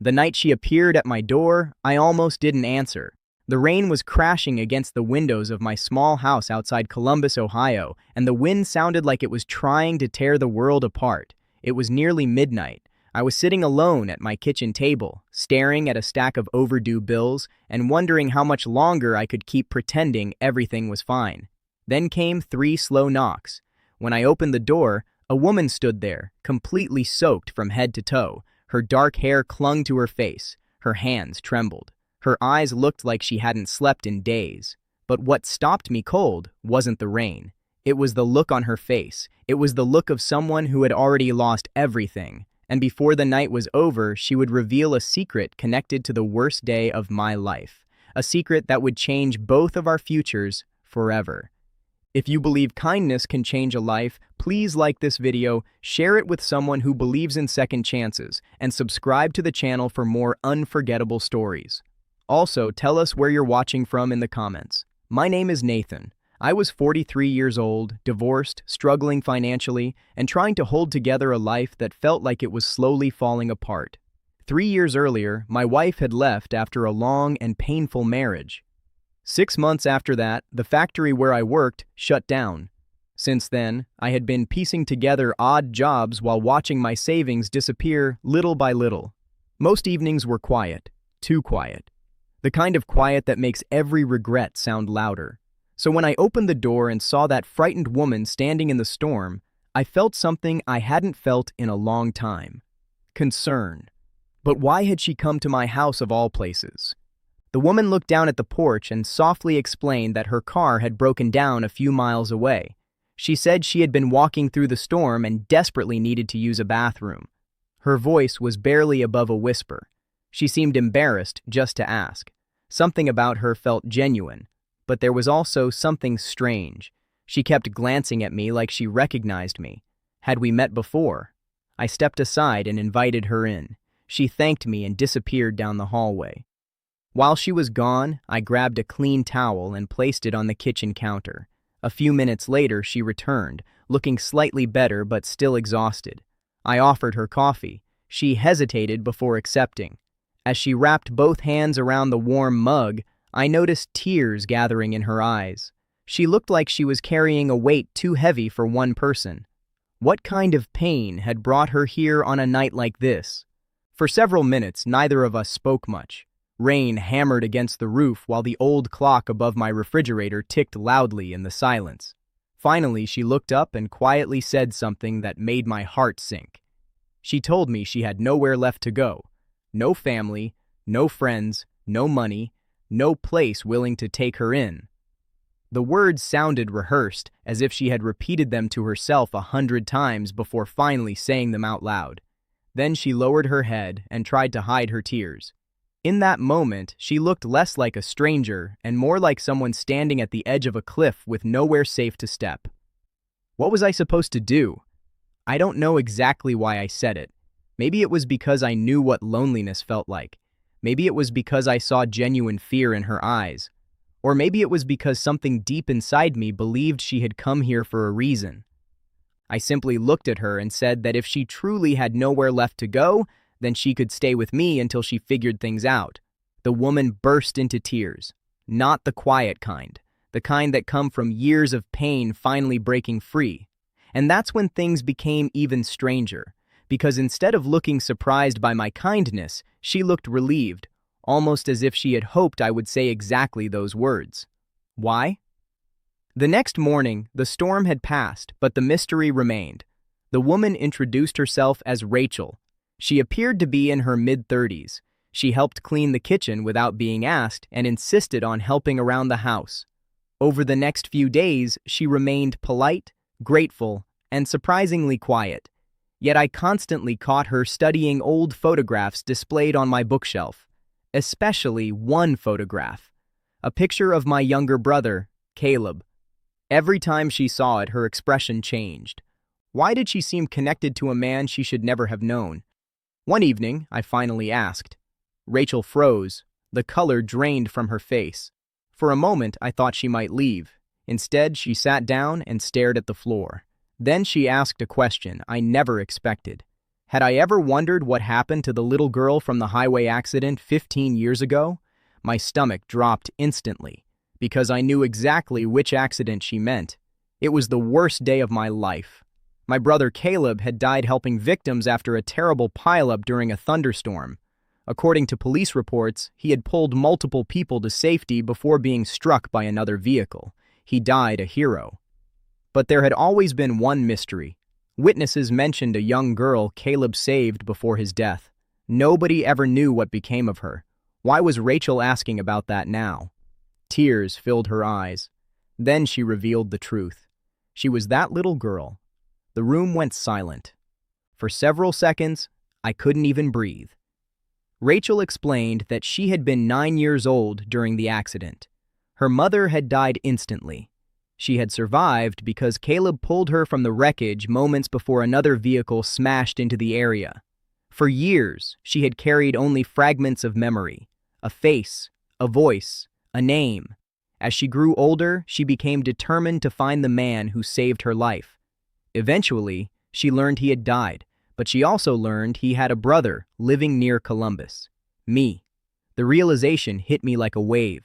The night she appeared at my door, I almost didn't answer. The rain was crashing against the windows of my small house outside Columbus, Ohio, and the wind sounded like it was trying to tear the world apart. It was nearly midnight. I was sitting alone at my kitchen table, staring at a stack of overdue bills and wondering how much longer I could keep pretending everything was fine. Then came 3 slow knocks. When I opened the door, a woman stood there, completely soaked from head to toe. Her dark hair clung to her face. Her hands trembled. Her eyes looked like she hadn't slept in days. But what stopped me cold wasn't the rain. It was the look on her face. It was the look of someone who had already lost everything. And before the night was over, she would reveal a secret connected to the worst day of my life. A secret that would change both of our futures forever. If you believe kindness can change a life, please like this video, share it with someone who believes in second chances, and subscribe to the channel for more unforgettable stories. Also, tell us where you're watching from in the comments. My name is Nathan. I was 43 years old, divorced, struggling financially, and trying to hold together a life that felt like it was slowly falling apart. 3 years earlier, my wife had left after a long and painful marriage. 6 months after that, the factory where I worked shut down. Since then, I had been piecing together odd jobs while watching my savings disappear little by little. Most evenings were quiet, too quiet. The kind of quiet that makes every regret sound louder. So when I opened the door and saw that frightened woman standing in the storm, I felt something I hadn't felt in a long time. Concern. But why had she come to my house of all places? The woman looked down at the porch and softly explained that her car had broken down a few miles away. She said she had been walking through the storm and desperately needed to use a bathroom. Her voice was barely above a whisper. She seemed embarrassed just to ask. Something about her felt genuine. But there was also something strange. She kept glancing at me like she recognized me. Had we met before? I stepped aside and invited her in. She thanked me and disappeared down the hallway. While she was gone, I grabbed a clean towel and placed it on the kitchen counter. A few minutes later, she returned, looking slightly better but still exhausted. I offered her coffee. She hesitated before accepting. As she wrapped both hands around the warm mug, I noticed tears gathering in her eyes. She looked like she was carrying a weight too heavy for one person. What kind of pain had brought her here on a night like this? For several minutes, neither of us spoke much. Rain hammered against the roof while the old clock above my refrigerator ticked loudly in the silence. Finally, she looked up and quietly said something that made my heart sink. She told me she had nowhere left to go. No family, no friends, no money, no place willing to take her in. The words sounded rehearsed, as if she had repeated them to herself 100 times before finally saying them out loud. Then she lowered her head and tried to hide her tears. In that moment, she looked less like a stranger and more like someone standing at the edge of a cliff with nowhere safe to step. What was I supposed to do? I don't know exactly why I said it. Maybe it was because I knew what loneliness felt like. Maybe it was because I saw genuine fear in her eyes. Or maybe it was because something deep inside me believed she had come here for a reason. I simply looked at her and said that if she truly had nowhere left to go, then she could stay with me until she figured things out. The woman burst into tears. Not the quiet kind. The kind that come from years of pain finally breaking free. And that's when things became even stranger. Because instead of looking surprised by my kindness, she looked relieved, almost as if she had hoped I would say exactly those words. Why? The next morning, the storm had passed, but the mystery remained. The woman introduced herself as Rachel. She appeared to be in her mid-30s. She helped clean the kitchen without being asked and insisted on helping around the house. Over the next few days, she remained polite, grateful, and surprisingly quiet. Yet I constantly caught her studying old photographs displayed on my bookshelf. Especially one photograph. A picture of my younger brother, Caleb. Every time she saw it, her expression changed. Why did she seem connected to a man she should never have known? One evening, I finally asked. Rachel froze. The color drained from her face. For a moment, I thought she might leave. Instead, she sat down and stared at the floor. Then she asked a question I never expected. Had I ever wondered what happened to the little girl from the highway accident 15 years ago? My stomach dropped instantly, because I knew exactly which accident she meant. It was the worst day of my life. My brother Caleb had died helping victims after a terrible pileup during a thunderstorm. According to police reports, he had pulled multiple people to safety before being struck by another vehicle. He died a hero. But there had always been one mystery. Witnesses mentioned a young girl Caleb saved before his death. Nobody ever knew what became of her. Why was Rachel asking about that now? Tears filled her eyes. Then she revealed the truth. She was that little girl. The room went silent. For several seconds, I couldn't even breathe. Rachel explained that she had been 9 years old during the accident. Her mother had died instantly. She had survived because Caleb pulled her from the wreckage moments before another vehicle smashed into the area. For years, she had carried only fragments of memory, a face, a voice, a name. As she grew older, she became determined to find the man who saved her life. Eventually, she learned he had died, but she also learned he had a brother living near Columbus. Me. The realization hit me like a wave.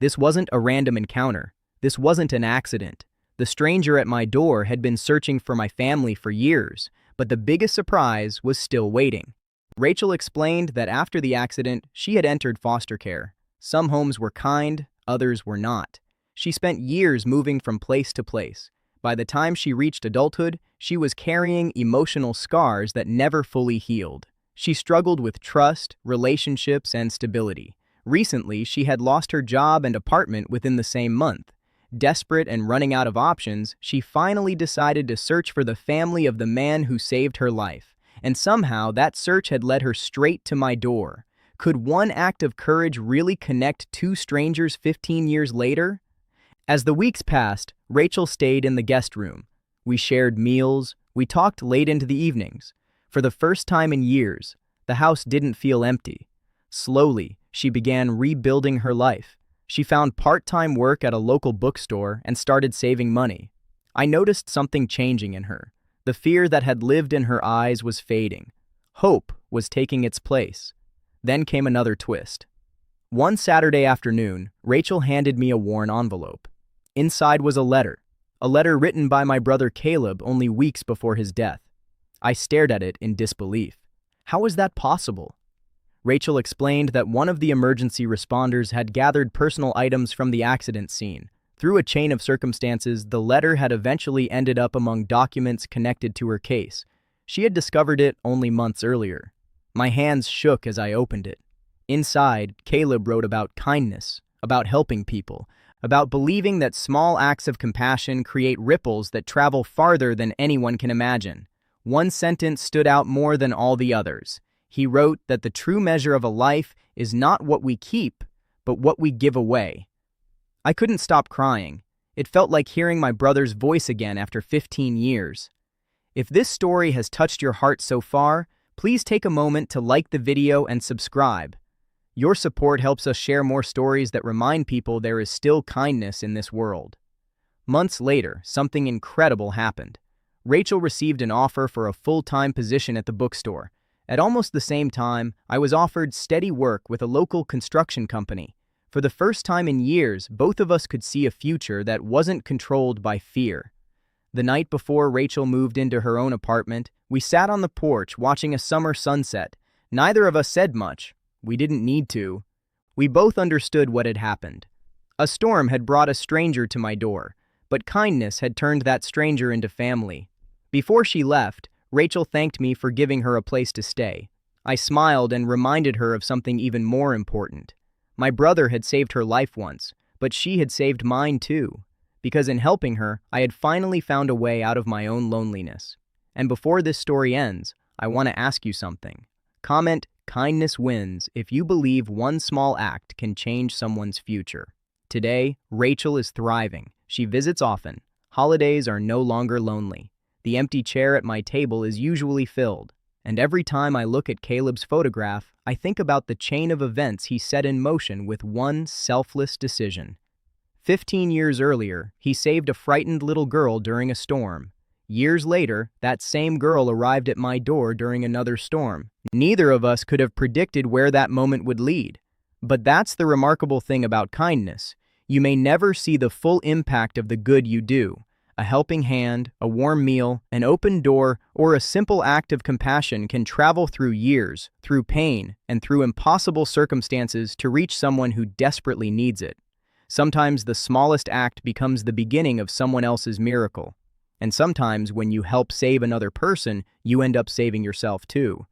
This wasn't a random encounter. This wasn't an accident. The stranger at my door had been searching for my family for years, but the biggest surprise was still waiting. Rachel explained that after the accident, she had entered foster care. Some homes were kind, others were not. She spent years moving from place to place. By the time she reached adulthood, she was carrying emotional scars that never fully healed. She struggled with trust, relationships, and stability. Recently, she had lost her job and apartment within the same month. Desperate and running out of options, she finally decided to search for the family of the man who saved her life. And somehow, that search had led her straight to my door. Could one act of courage really connect two strangers 15 years later? As the weeks passed, Rachel stayed in the guest room. We shared meals, we talked late into the evenings. For the first time in years, the house didn't feel empty. Slowly, she began rebuilding her life. She found part-time work at a local bookstore and started saving money. I noticed something changing in her. The fear that had lived in her eyes was fading. Hope was taking its place. Then came another twist. One Saturday afternoon, Rachel handed me a worn envelope. Inside was a letter written by my brother Caleb only weeks before his death. I stared at it in disbelief. How was that possible? Rachel explained that one of the emergency responders had gathered personal items from the accident scene. Through a chain of circumstances, the letter had eventually ended up among documents connected to her case. She had discovered it only months earlier. My hands shook as I opened it. Inside, Caleb wrote about kindness, about helping people, about believing that small acts of compassion create ripples that travel farther than anyone can imagine. One sentence stood out more than all the others. He wrote that the true measure of a life is not what we keep, but what we give away. I couldn't stop crying. It felt like hearing my brother's voice again after 15 years. If this story has touched your heart so far, please take a moment to like the video and subscribe. Your support helps us share more stories that remind people there is still kindness in this world. Months later, something incredible happened. Rachel received an offer for a full-time position at the bookstore. At almost the same time, I was offered steady work with a local construction company. For the first time in years, both of us could see a future that wasn't controlled by fear. The night before Rachel moved into her own apartment, we sat on the porch watching a summer sunset. Neither of us said much. We didn't need to. We both understood what had happened. A storm had brought a stranger to my door, but kindness had turned that stranger into family. Before she left, Rachel thanked me for giving her a place to stay. I smiled and reminded her of something even more important. My brother had saved her life once, but she had saved mine too. Because in helping her, I had finally found a way out of my own loneliness. And before this story ends, I want to ask you something. Comment, "Kindness wins," if you believe one small act can change someone's future. Today, Rachel is thriving. She visits often. Holidays are no longer lonely. The empty chair at my table is usually filled. And every time I look at Caleb's photograph, I think about the chain of events he set in motion with one selfless decision. 15 years earlier, he saved a frightened little girl during a storm. Years later, that same girl arrived at my door during another storm. Neither of us could have predicted where that moment would lead. But that's the remarkable thing about kindness. You may never see the full impact of the good you do. A helping hand, a warm meal, an open door, or a simple act of compassion can travel through years, through pain, and through impossible circumstances to reach someone who desperately needs it. Sometimes the smallest act becomes the beginning of someone else's miracle. And sometimes when you help save another person, you end up saving yourself too.